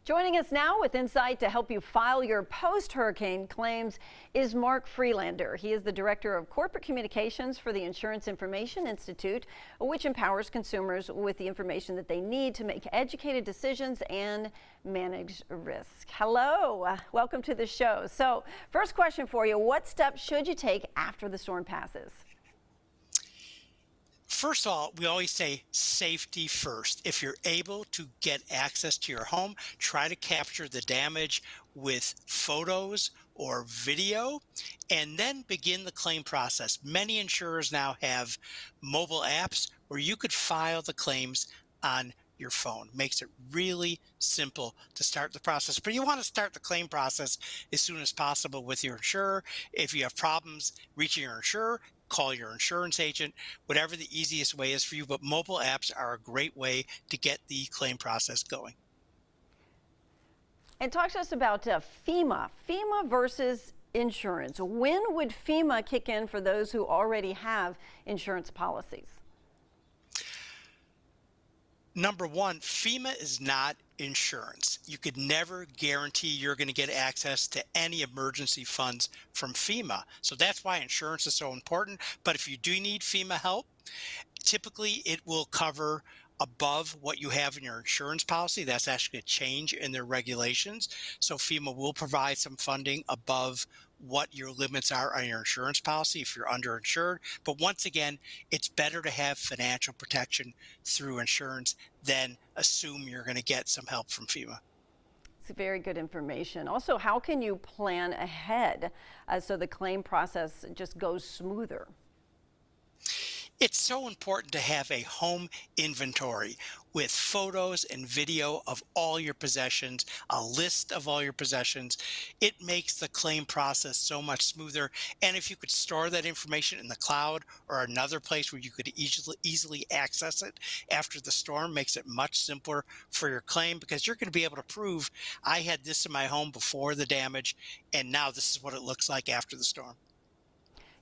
Joining us now with insight to help you file your post-hurricane claims is Mark Freelander. He is the Director of Corporate Communications for the Insurance Information Institute, which empowers consumers with the information that they need to make educated decisions and manage risk. Hello, welcome to the show. So, first question for you, what steps should you take after the storm passes? First of all, we always say safety first. If you're able to get access to your home, try to capture the damage with photos or video, and then begin the claim process. Many insurers now have mobile apps where you could file the claims on your phone. Makes it really simple to start the process. But you want to start the claim process as soon as possible with your insurer. If you have problems reaching your insurer, call your insurance agent, whatever the easiest way is for you. But mobile apps are a great way to get the claim process going. And talk to us about FEMA versus insurance. When would FEMA kick in for those who already have insurance policies? Number one, FEMA is not insurance. You could never guarantee you're going to get access to any emergency funds from FEMA. So that's why insurance is so important. But if you do need FEMA help, typically it will cover above what you have in your insurance policy. That's actually a change in their regulations. So FEMA will provide some funding above what your limits are on your insurance policy if you're underinsured. But once again, it's better to have financial protection through insurance than assume you're going to get some help from FEMA. It's very good information. Also, how can you plan ahead so the claim process just goes smoother? It's so important to have a home inventory with photos and video of all your possessions, a list of all your possessions. It makes the claim process so much smoother. And if you could store that information in the cloud or another place where you could easily access it after the storm, makes it much simpler for your claim, because you're going to be able to prove I had this in my home before the damage, and now this is what it looks like after the storm.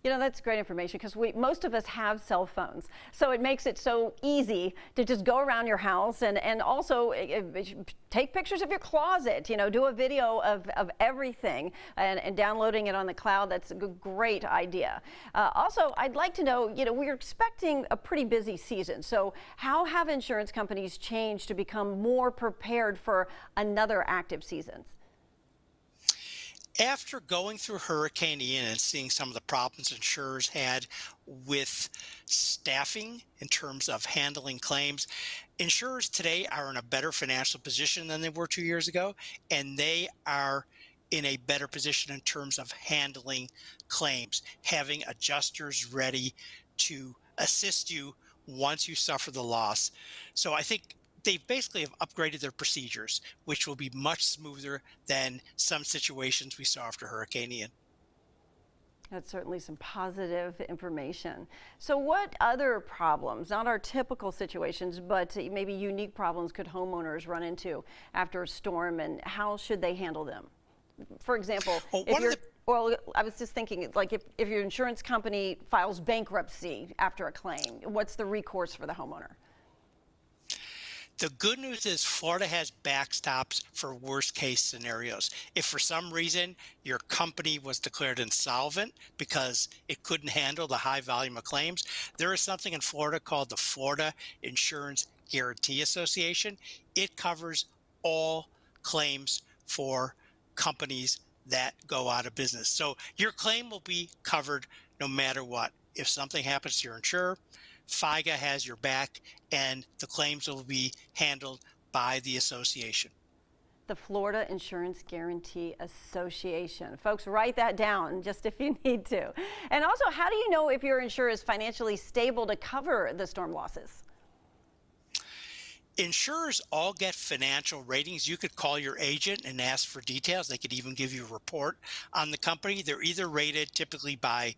You know, that's great information, because most of us have cell phones. So it makes it so easy to just go around your house and also take pictures of your closet, you know, do a video of everything and downloading it on the cloud. That's a great idea. Also, I'd like to know, you know, we're expecting a pretty busy season. So how have insurance companies changed to become more prepared for another active season? After going through Hurricane Ian and seeing some of the problems insurers had with staffing in terms of handling claims, insurers today are in a better financial position than they were 2 years ago, and they are in a better position in terms of handling claims, having adjusters ready to assist you once you suffer the loss. So I think they basically have upgraded their procedures, which will be much smoother than some situations we saw after Hurricane Ian. That's certainly some positive information. So what other problems, not our typical situations, but maybe unique problems, could homeowners run into after a storm, and how should they handle them? For example, well, I was just thinking, like if your insurance company files bankruptcy after a claim, what's the recourse for the homeowner? The good news is Florida has backstops for worst case scenarios. If for some reason your company was declared insolvent because it couldn't handle the high volume of claims, there is something in Florida called the Florida Insurance Guarantee Association. It covers all claims for companies that go out of business. So your claim will be covered no matter what. If something happens to your insurer, FIGA has your back, and the claims will be handled by the association. The Florida Insurance Guarantee Association. Folks, write that down just if you need to. And also, how do you know if your insurer is financially stable to cover the storm losses? Insurers all get financial ratings. You could call your agent and ask for details. They could even give you a report on the company. They're either rated typically by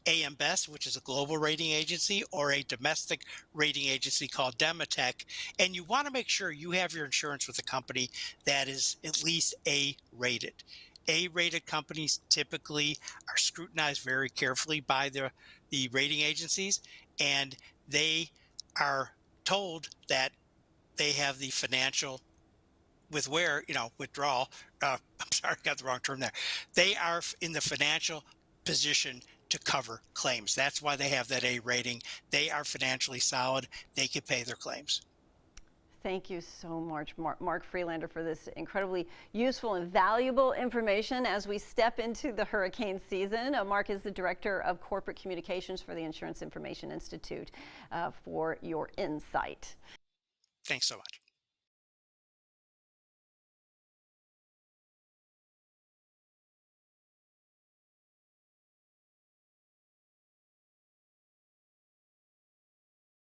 AM Best, which is a global rating agency, or a domestic rating agency called Dematech. And you want to make sure you have your insurance with a company that is at least A-rated. A-rated companies typically are scrutinized very carefully by the rating agencies, and they are told that they have the financial withdrawal. I'm sorry, I got the wrong term there. They are in the financial position to cover claims. That's why they have that A rating. They are financially solid. They can pay their claims. Thank you so much, Mark Freelander, for this incredibly useful and valuable information as we step into the hurricane season. Mark is the Director of Corporate Communications for the Insurance Information Institute, for your insight. Thanks so much.